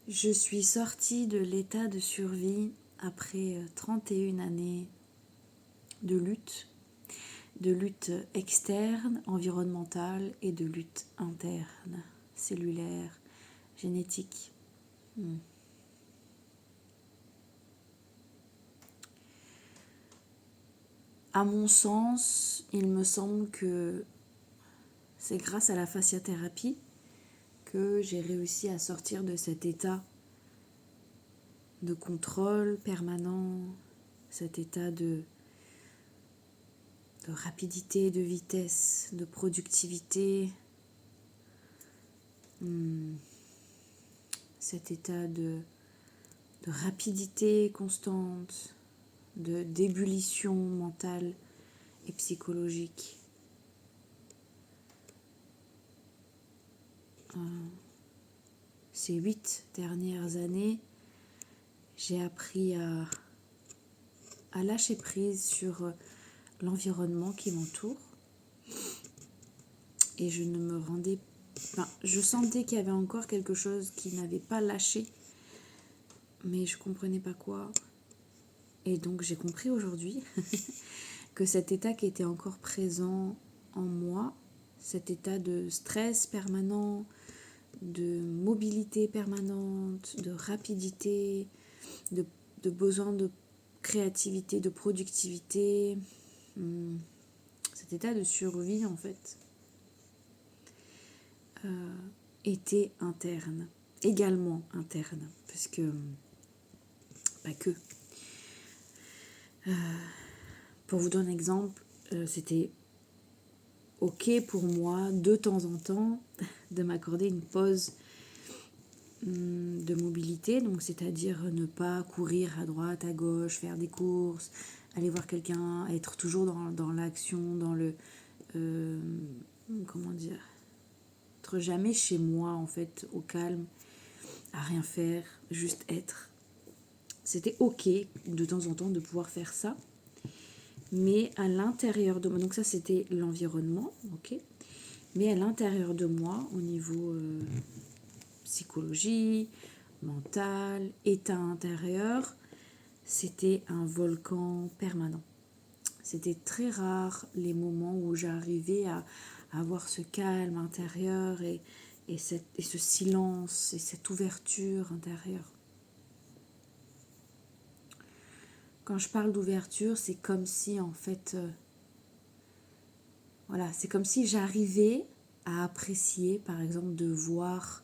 Je suis sortie de l'état de survie après 31 années de lutte externe, environnementale et de lutte interne, cellulaire, génétique. À mon sens, il me semble que c'est grâce à la fasciathérapie que j'ai réussi à sortir de cet état de contrôle permanent, cet état de rapidité, de vitesse, de productivité, cet état de rapidité constante, d'ébullition mentale et psychologique. Ces 8 dernières années, j'ai appris à lâcher prise sur l'environnement qui m'entoure. Et je ne me rendais pas... je sentais qu'il y avait encore quelque chose qui n'avait pas lâché, mais je ne comprenais pas quoi. Et donc j'ai compris aujourd'hui que cet état qui était encore présent en moi, cet état de stress permanent, de mobilité permanente, de rapidité, de besoin de créativité, de productivité, cet état de survie en fait, était interne, également interne, parce que, pas que. Pour vous donner un exemple, c'était ok pour moi de temps en temps de m'accorder une pause de mobilité, donc c'est-à-dire ne pas courir à droite, à gauche, faire des courses, aller voir quelqu'un, être toujours dans l'action, dans le... comment dire, être jamais chez moi en fait, au calme, à rien faire, juste être. C'était ok de temps en temps de pouvoir faire ça, mais à l'intérieur de moi, donc ça c'était l'environnement, ok, mais à l'intérieur de moi, au niveau psychologie, mental, état intérieur, c'était un volcan permanent. C'était très rare les moments où j'arrivais à avoir ce calme intérieur et ce silence et cette ouverture intérieure. Quand je parle d'ouverture, c'est comme si en fait, voilà, c'est comme si j'arrivais à apprécier, par exemple, de voir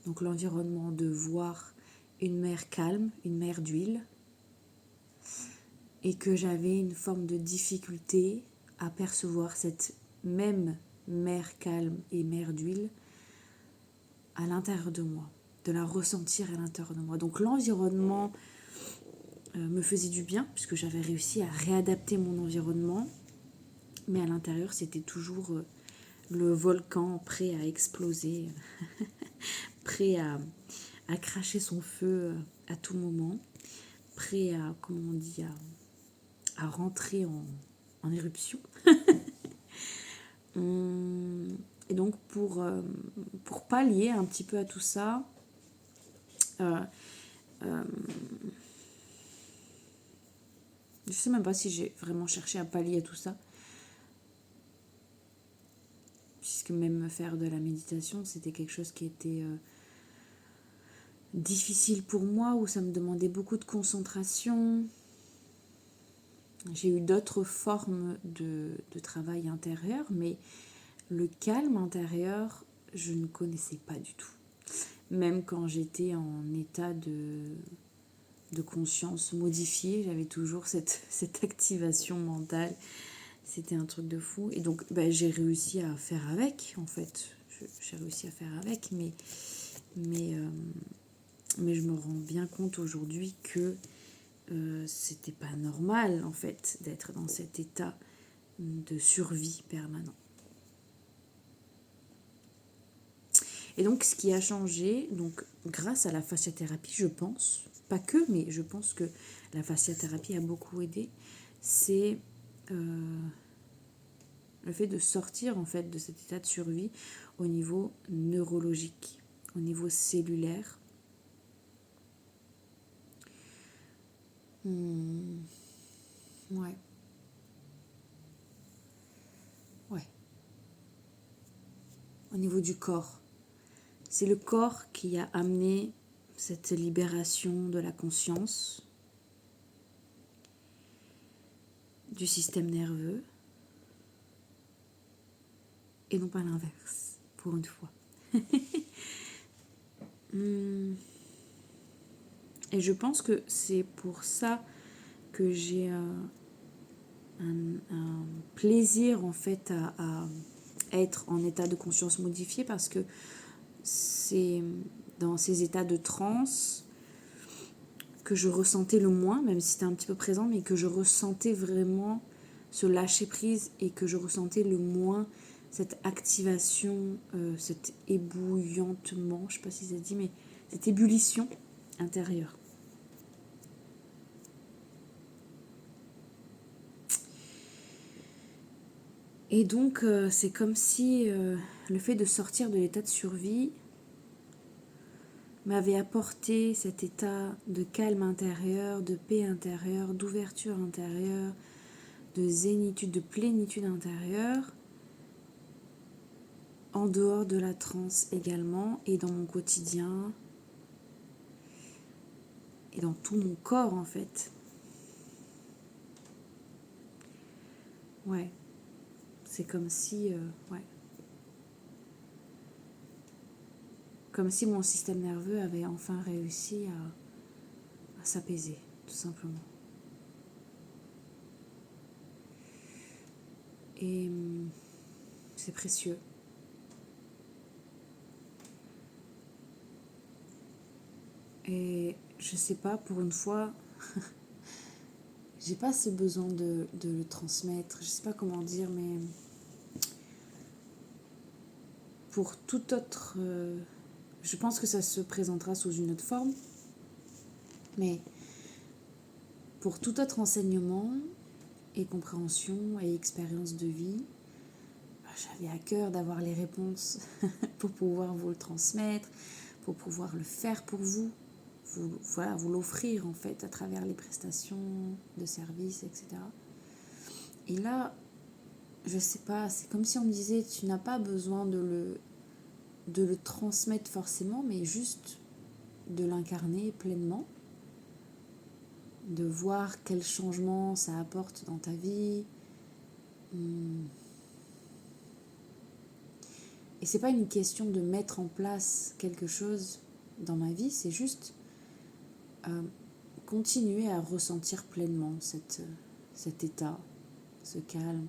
donc l'environnement, de voir une mer calme, une mer d'huile, et que j'avais une forme de difficulté à percevoir cette même mer calme et mer d'huile à l'intérieur de moi, de la ressentir à l'intérieur de moi. Donc l'environnement me faisait du bien, puisque j'avais réussi à réadapter mon environnement, mais à l'intérieur c'était toujours le volcan prêt à exploser, prêt à cracher son feu à tout moment, prêt à, comment on dit, à rentrer en éruption. Et donc pour pallier un petit peu à tout ça, je sais même pas si j'ai vraiment cherché à pallier à tout ça, puisque même faire de la méditation, c'était quelque chose qui était difficile pour moi, où ça me demandait beaucoup de concentration. J'ai eu d'autres formes de travail intérieur, mais le calme intérieur, je ne connaissais pas du tout. Même quand j'étais en état de conscience modifiée, j'avais toujours cette activation mentale. C'était un truc de fou. Et donc, j'ai réussi à faire avec, en fait. J'ai réussi à faire avec, mais je me rends bien compte aujourd'hui que c'était pas normal, en fait, d'être dans cet état de survie permanent. Et donc, ce qui a changé, donc, grâce à la fasciathérapie, je pense, pas que, mais je pense que la fasciathérapie a beaucoup aidé, c'est le fait de sortir en fait de cet état de survie au niveau neurologique, au niveau cellulaire, Ouais. Ouais. Au niveau du corps. C'est le corps qui a amené cette libération de la conscience, du système nerveux, et non pas l'inverse, pour une fois. Et je pense que c'est pour ça que j'ai un plaisir en fait à être en état de conscience modifié, parce que c'est dans ces états de transe que je ressentais le moins, même si c'était un petit peu présent, mais que je ressentais vraiment ce lâcher prise et que je ressentais le moins cette activation, cet ébouillantement, je ne sais pas si ça se dit, mais cette ébullition intérieure. Et donc, c'est comme si le fait de sortir de l'état de survie m'avait apporté cet état de calme intérieur, de paix intérieure, d'ouverture intérieure, de zénitude, de plénitude intérieure, en dehors de la transe également, et dans mon quotidien, et dans tout mon corps en fait. Ouais, c'est comme si, ouais, comme si mon système nerveux avait enfin réussi à s'apaiser, tout simplement. Et c'est précieux. Et je sais pas, pour une fois, j'ai pas ce besoin de le transmettre. Je sais pas comment dire, mais pour tout autre, je pense que ça se présentera sous une autre forme, mais pour tout autre enseignement et compréhension et expérience de vie, j'avais à cœur d'avoir les réponses pour pouvoir vous le transmettre, pour pouvoir le faire pour vous, voilà, vous l'offrir en fait à travers les prestations de services, etc. Et là, je sais pas, c'est comme si on me disait, tu n'as pas besoin de le transmettre forcément, mais juste de l'incarner pleinement, de voir quel changement ça apporte dans ta vie. Et c'est pas une question de mettre en place quelque chose dans ma vie, c'est juste continuer à ressentir pleinement cet état, ce calme.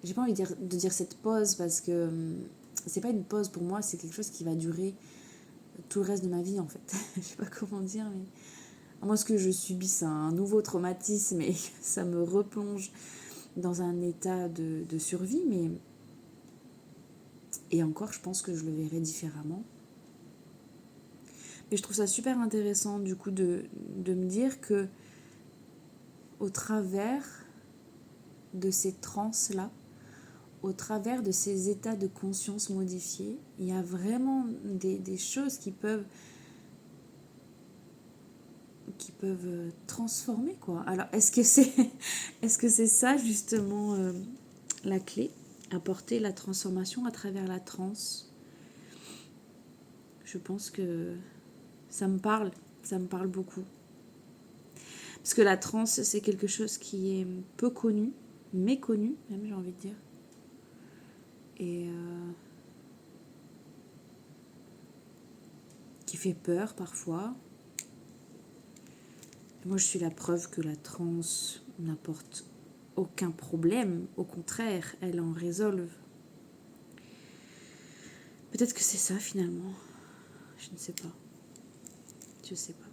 J'ai pas envie de dire cette pause, parce que c'est pas une pause pour moi, c'est quelque chose qui va durer tout le reste de ma vie en fait. Je sais pas comment dire, mais à moins que je subisse un nouveau traumatisme et que ça me replonge dans un état de survie, mais et encore, je pense que je le verrai différemment. Et je trouve ça super intéressant du coup de me dire que au travers de ces transes-là, au travers de ces états de conscience modifiés, il y a vraiment des choses qui peuvent transformer, quoi. Alors, est-ce que c'est ça justement la clé, apporter la transformation à travers la transe? Je pense que ça me parle beaucoup. Parce que la transe, c'est quelque chose qui est peu connu, méconnu même, j'ai envie de dire. Et qui fait peur parfois. Moi, je suis la preuve que la transe n'apporte aucun problème. Au contraire, elle en résolve. Peut-être que c'est ça finalement. Je ne sais pas. Je sais pas.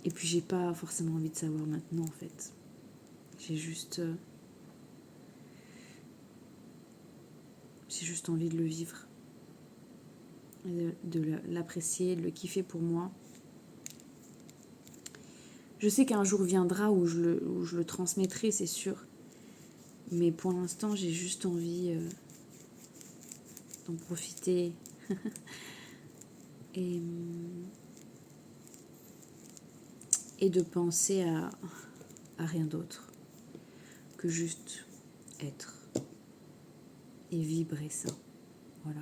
Et puis, j'ai pas forcément envie de savoir maintenant en fait. J'ai juste envie de le vivre. De l'apprécier, de le kiffer pour moi. Je sais qu'un jour viendra où je le transmettrai, c'est sûr. Mais pour l'instant, j'ai juste envie d'en profiter. Et et de penser à rien d'autre que juste être et vibrer ça. Voilà.